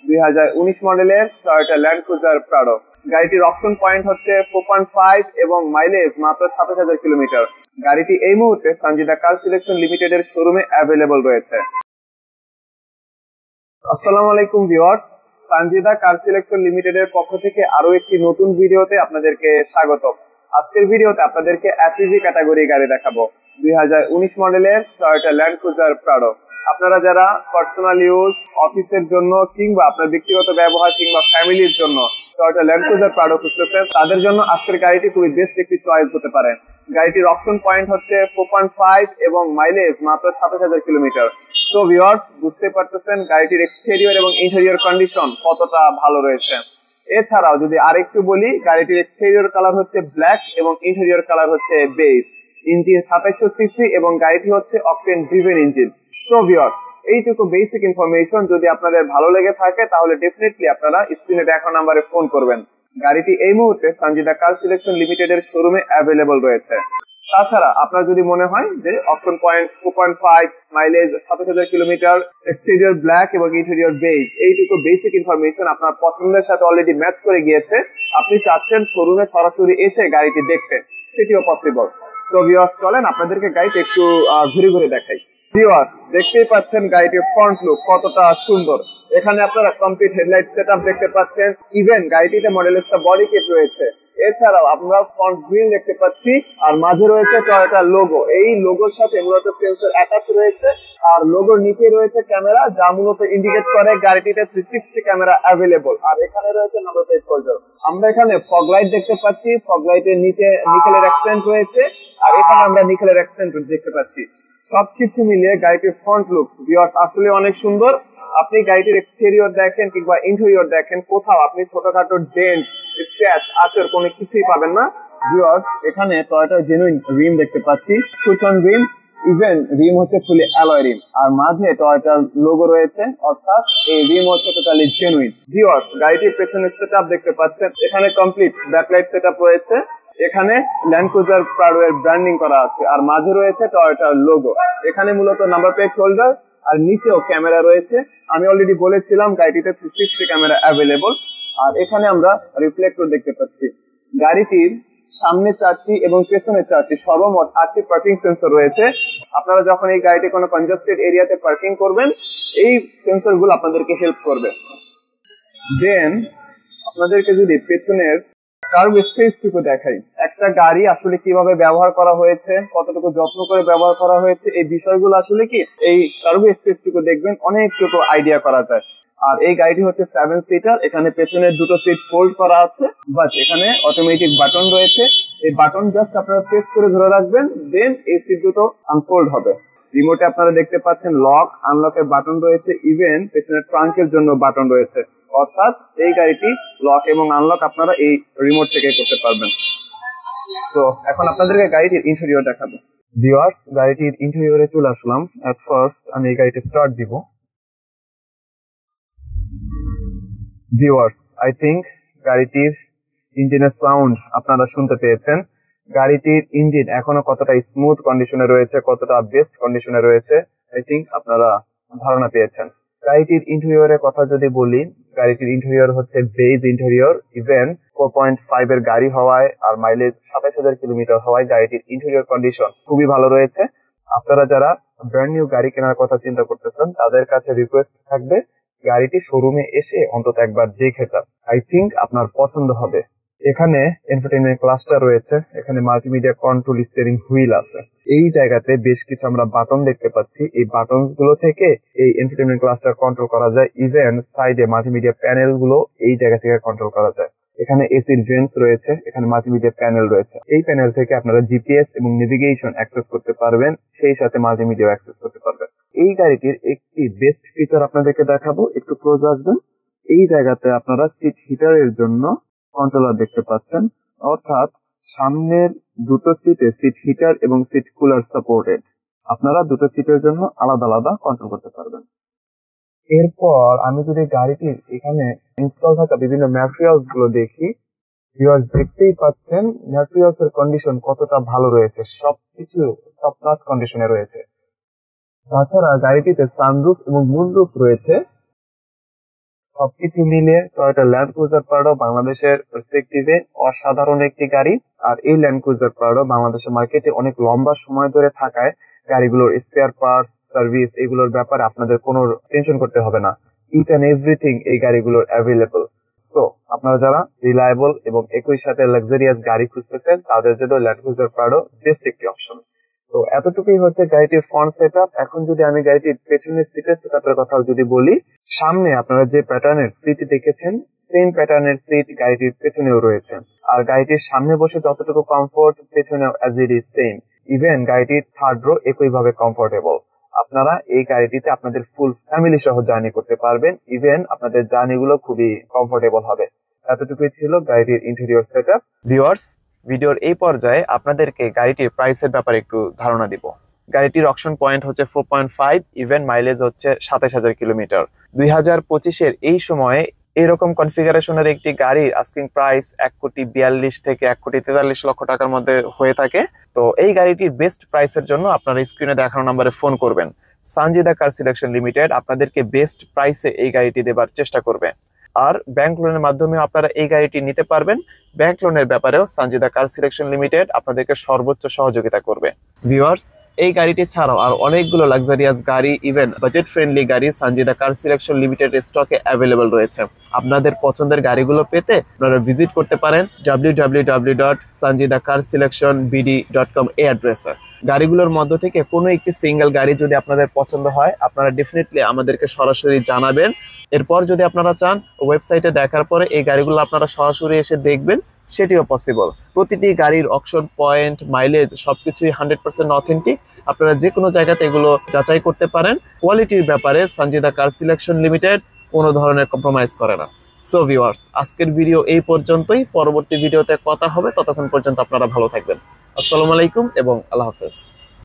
2019 মডেলের Toyota land cruiser Prado. গাড়িটির option point হচ্ছে 4.5 এবং মাইলেজ মাত্র 27,000 কিলোমিটার। গাড়িটি এই মুহূর্তে সানজিদা কার সিলেকশন লিমিটেড এর শোরুমে অ্যাভেলেবল রয়েছে। আসসালামু আলাইকুম viewers, Sanjida car selection limited এর পক্ষ থেকে আরো একটি নতুন ভিডিওতে আপনাদেরকে স্বাগত। আজকের ভিডিওতে আপনাদেরকে এসইউভি ক্যাটাগরি গাড়ি দেখাবো। 2019 মডেলের টয়োটা ল্যান্ড ক্রুজার প্রাডো। আপনারা যারা পার্সোনাল ইউজ, অফিসের জন্য কিংবা আপনার ব্যক্তিগত ব্যবহার কিংবা ফ্যামিলির জন্য টয়োটা ল্যান্ড ক্রুজার প্রাডো খুঁজতেছেন, তাদের জন্য আজকের গাড়িটি খুবই বেস্ট একটি চয়েস হতে পারে। গাড়িটির অপশন পয়েন্ট হচ্ছে 4.5 এবং মাইলেজ মাত্র 27,000 কিলোমিটার। সো ভিউয়ার্স, বুঝতে পারতেছেন গাড়িটির এক্সটেরিয়র এবং ইন্টেরিয়র কন্ডিশন কতটা ভালো রয়েছে। এছাড়াও যদি আরেকটু বলি, গাড়িটির এক্সটেরিয়র কালার হচ্ছে ব্ল্যাক এবং ইন্টেরিয়র কালার হচ্ছে বেজ। ইঞ্জিন 2700 সিসি এবং গাড়িটি হচ্ছে octane driven engine. So viewers, এইটুকু বেসিক ইনফরমেশন যদি আপনাদের ভালো লেগে থাকে তাহলে ডেফিনেটলি আপনারা স্ক্রিনে দেখা নাম্বারে ফোন করবেন। গাড়িটি এই মুহূর্তে সানজিদা কার সিলেকশন লিমিটেড এর শোরুমে অ্যাভেলেবল রয়েছে। তাছাড়া আপনার যদি মনে হয় যে option point 4.5, mileage 27,000 kilometre, exterior black এবং ইন্টেরিয়র বেজ, এইটুকু বেসিক ইনফরমেশন আপনার পছন্দের সাথে অলরেডি ম্যাচ করে গিয়েছে, আপনি চাচ্ছেন শোরুমে সরাসরি এসে গাড়িটি দেখতে, সেটিও পসিবল। সো ভিউয়ার্স, চলেন আপনাদেরকে গাড়িটি একটু ঘুরে ঘুরে দেখাই। ভিউয়ার্স, দেখতেই পাচ্ছেন গাড়িটির ফ্রন্ট লুক কতটা সুন্দর। এখানে আপনারা কমপ্লিট হেডলাইট সেটআপ দেখতে পাচ্ছেন। ইভেন গাড়িটিতে মডেলিস্টা বডি কিট রয়েছে। এছাড়াও আমরা ফ্রন্ট গ্রিল দেখতে পাচ্ছি, আর মাঝে রয়েছে টয়োটা লোগো। এই লোগোর সাথে মূলত সেন্সর অ্যাটাচ রয়েছে, আর লোগোর নিচে রয়েছে ক্যামেরা, যা মূলত ইন্ডিকেট করে গাড়িটিতে 360 ক্যামেরা অ্যাভেলেবল। আর এখানে রয়েছে নাম্বার প্লেট হোল্ডার। আমরা এখানে ফগ লাইট দেখতে পাচ্ছি, ফগ লাইটের নিচে নিকেলের অ্যাকসেন্ট রয়েছে, আর এখানে আমরা নিকেলের অ্যাকসেন্ট দেখতে পাচ্ছি। সবকিছু মিলিয়ে গাড়িটির ফ্রন্ট লুকস ভিউয়ার্স আসলে অনেক সুন্দর। আপনি গাড়িটির এক্সটেরিয়র দেখেন কিংবা ইন্টেরিয়র দেখেন, কোথাও আপনি ছোটখাটো ডেন্ট, স্ক্র্যাচ, আঁচড় কোনো কিছুই পাবেন না। ভিউয়ার্স, এখানে টয়োটা জেনুইন রিম দেখতে পাচ্ছি, সুচন রিম। ইভেন রিম হচ্ছে ফুলি অ্যালয় রিম, আর মাঝে টয়োটার লোগো রয়েছে, অর্থাৎ এই রিম হচ্ছে টোটালি জেনুইন। ভিউয়ার্স, গাড়িটির পেছনে সেটআপ দেখতে পাচ্ছেন। এখানে কমপ্লিট ব্যাকলাইট সেটআপ রয়েছে। এখানে ল্যান্ড ক্রুজার প্রাডো এর ব্র্যান্ডিং করা আছে, আর মাঝে রয়েছে টয়োটার লোগো। এখানে মূলত নাম্বার প্লেট হোল্ডার, আর নিচেও ক্যামেরা রয়েছে। আমি অলরেডি বলেছিলাম গাড়িটিতে 360 ক্যামেরা অ্যাভেলেবল। আর এখানে আমরা রিফ্লেক্টর দেখতে পাচ্ছি। গাড়িটির সামনে 4টি এবং পেছনে 4টি, সর্বমোট 8টি পার্কিং সেন্সর রয়েছে। আপনারা যখন এই গাড়িটি কোনো কনজাস্টেড এরিয়াতে পার্কিং করবেন, এই সেন্সর গুলো আপনাদেরকে হেল্প করবে। দেন আপনাদেরকে যদি পেছনের কার্ভ স্পেসটুকু দেখাই, একটা গাড়ি আসলে কিভাবে ব্যবহার করা হয়েছে, কতটুকু যত্ন করে ব্যবহার করা হয়েছে, এই বিষয়গুলো আসলে কি এই কার্ভ স্পেসটুকু দেখবেন অনেকটুকু আইডিয়া করা যায়। আর এই গাড়িটি হচ্ছে 7 সিটার। এখানে পেছনের দুটো সিট ফোল্ড করা আছে, বাট এখানে অটোমেটিক বাটন রয়েছে। এই বাটন জাস্ট আপনারা প্রেস করে ধরে রাখবেন, দেন এই সিট দুটো আনফোল্ড হবে। রিমোটে আপনারা দেখতে পাচ্ছেন লক আনলকের বাটন রয়েছে, ইভেন পেছনের ট্রাঙ্কের জন্য বাটন রয়েছে। অর্থাৎ এই গাড়িটি লক এবং আনলক আপনারা এই রিমোট থেকে করতে পারবেন। সো এখন আপনাদেরকে গাড়িটির ইন্টেরিয়র দেখাবো। ভিউয়ার্স, গাড়িটির ইন্টেরিয়রে চলে আসলাম। এট ফার্স্ট আমি এই গাড়িটি স্টার্ট দিব। ভিউয়ার্স, আই থিঙ্ক গাড়িটির ইঞ্জিনের সাউন্ড আপনারা শুনতে পেয়েছেন। গাড়িটির ইঞ্জিন এখনো কতটা স্মুথ কন্ডিশনে রয়েছে, কতটা বেস্ট কন্ডিশনে রয়েছে, আই থিঙ্ক আপনারা ধারণা পেয়েছেন। গাড়িটির ইন্টেরিয়রের কথা যদি বলি, গাড়িটির ইন্টেরিয়র হচ্ছে বেজ ইন্টেরিয়র। ইভেন 4.5 এর গাড়ি হওয়ায় আর মাইলেজ 27,000 কিলোমিটার হওয়ায় গাড়িটির ইন্টেরিয়র কন্ডিশন খুবই ভালো রয়েছে। আপনারা যারা ব্র্যান্ড নিউ গাড়ি কেনার কথা চিন্তা করতেছেন, তাদের কাছে রিকোয়েস্ট থাকবে গাড়িটি শোরুমে এসে অন্তত একবার দেখে যান। আই থিঙ্ক আপনার পছন্দ হবে। এখানে এন্টারটেইনমেন্ট ক্লাস্টার রয়েছে, এখানে মাল্টিমিডিয়া কন্ট্রোল স্টিয়ারিং হুইল আছে। এই জায়গাতে বেশ কিছু আমরা বাটন দেখতে পাচ্ছি। এই বাটনস গুলো থেকে এই এন্টারটেইনমেন্ট ক্লাস্টার কন্ট্রোল করা যায়। ইভেন সাইডে মাল্টিমিডিয়া প্যানেল গুলো এই জায়গা থেকে কন্ট্রোল করা যায়। এখানে এসির ভেন্টস রয়েছে, এখানে মাল্টিমিডিয়া প্যানেল রয়েছে। এই প্যানেল থেকে আপনারা জিপিএস এবং নেভিগেশন অ্যাক্সেস করতে পারবেন, সেই সাথে মাল্টিমিডিয়া অ্যাক্সেস করতে পারবেন। এই গাড়িটির একটি বেস্ট ফিচার আপনাদেরকে দেখাবো, একটু ক্লোজ আসবেন। এই জায়গাতে আপনারা সিট হিটারের জন্য কন্ট্রোলার দেখতে পাচ্ছেন, অর্থাৎ সামনের দুটো সিটে সিট হিটার এবং সিট কুলার সাপোর্টেড। আপনারা দুটো সিটের জন্য আলাদা আলাদা কন্ট্রোল করতে পারবেন। এরপর আমি যদি গাড়িটির এখানে ইনস্টল থাকা বিভিন্ন ম্যাটেরিয়ালস গুলো দেখি, ভিউয়ার্স দেখতেই পাচ্ছেন ম্যাটেরিয়ালস এর কন্ডিশন কতটা ভালো রয়েছে, সবকিছু টপ ক্লাস কন্ডিশনে রয়েছে। তাছাড়া গাড়িটিতে সানরুফ এবং মুনরুফ রয়েছে। সবকিছু মিলে টয়োটা ল্যান্ড ক্রুজার প্রাডো বাংলাদেশের পার্সপেক্টিভে অসাধারণ একটি গাড়ি। আর এই ল্যান্ড ক্রুজার প্রাডো বাংলাদেশের মার্কেটে অনেক লম্বা সময় ধরে থাকায় গাড়িগুলোর স্পেয়ার পার্টস, সার্ভিস এগুলোর ব্যাপারে আপনাদের কোনো টেনশন করতে হবে না। ইচ অ্যান্ড এভরিথিং এই গাড়িগুলোর অ্যাভেলেবল। সো আপনারা যারা রিলায়েবল এবং একই সাথে লাক্সারিয়াস গাড়ি খুঁজতেছেন তাদের জন্য ল্যান্ড ক্রুজার প্রাডো বেস্ট একটি অপশন। তো এতটুকুই হচ্ছে গাড়িটির ফ্রন্ট সেটআপ। এখন যদি আমি গাড়িটির পেছনের সিটের সেটআপের কথা যদি বলি, সামনে আপনারা যে প্যাটার্নের সিট দেখেছেন সেম প্যাটার্নের সিট গাড়িটির পেছনেও রয়েছে। আর গাড়িটির সামনে বসে যতটুকু কমফোর্ট পেছনেও as it is same. Even গাড়িটির থার্ড রো একইভাবে কমফোর্টেবল। আপনারা এই গাড়িটিতে আপনাদের ফুল ফ্যামিলি সহ জার্নি করতে পারবেন। ইভেন আপনাদের জার্নি গুলো খুবই কমফোর্টেবল হবে। এতটুকুই ছিল গাড়িটির ইন্টেরিয়র সেটআপ। ভিউয়ার্স, ভিডিওর এই পর্যায়ে আপনাদেরকে গাড়িটির প্রাইসের ব্যাপারে একটু ধারণা দিব। গাড়িটির অকশন পয়েন্ট হচ্ছে 4.5, ইভেন মাইলেজ হচ্ছে 27,000 কিলোমিটার। 2025-এর এই সময়ে এরকম কনফিগারেশনের একটি গাড়ির আস্কিং প্রাইস 1,42 থেকে 1,43 লক্ষ টাকার মধ্যে হয়ে থাকে। তো এই গাড়িটির বেস্ট প্রাইসের জন্য আপনারা স্ক্রিনে দেখানো নম্বরে ফোন করবেন। সানজিদা কার সিলেকশন লিমিটেড আপনাদেরকে বেস্ট প্রাইসে এই গাড়িটি দেবার চেষ্টা করবে। আর ব্যাংক লোনের মাধ্যমে আপনারা এই গাড়িটি নিতে পারবেন। ব্যাংক লোনের ব্যাপারেও সানজিদা কার সিলেকশন লিমিটেড আপনাদেরকে সর্বোচ্চ সহযোগিতা করবে। ভিউয়ার্স, এই গাড়িটি ছাড়াও আর অনেকগুলো লাক্সারিয়াস গাড়ি, ইভেন বাজেট ফ্রেন্ডলি গাড়ি সানজিদা কার সিলেকশন লিমিটেডের স্টকে অ্যাভেলেবল রয়েছে। আপনাদের পছন্দের গাড়িগুলো পেতে আপনারা ভিজিট করতে পারেন www.sanjidacarselectionbd.com এই অ্যাড্রেসে। গাড়িগুলোর মধ্য থেকে কোনো একটি সিঙ্গেল গাড়ি যদি আপনাদের পছন্দ হয় আপনারা ডেফিনেটলি আমাদেরকে সরাসরি জানাবেন। এরপর যদি আপনারা চান ওয়েবসাইটে দেখার পরে এই গাড়িগুলো আপনারা সরাসরি এসে দেখবেন, সেটিও পসিবল। প্রতিটি গাড়ির অকশন পয়েন্ট, মাইলেজ সবকিছুই 100% অথেন্টিক। আপনারা যে কোনো জায়গাতে এগুলো যাচাই করতে পারেন। কোয়ালিটির ব্যাপারে সানজিদা কার সিলেকশন লিমিটেড কোনো ধরনের কম্প্রোমাইজ করে না। সো ভিউয়ার্স, আজকের ভিডিও এই পর্যন্তই। পরবর্তী ভিডিওতে কথা হবে, ততক্ষণ পর্যন্ত আপনারা ভালো থাকবেন। আসসালামু আলাইকুম এবং আল্লাহ হাফেজ।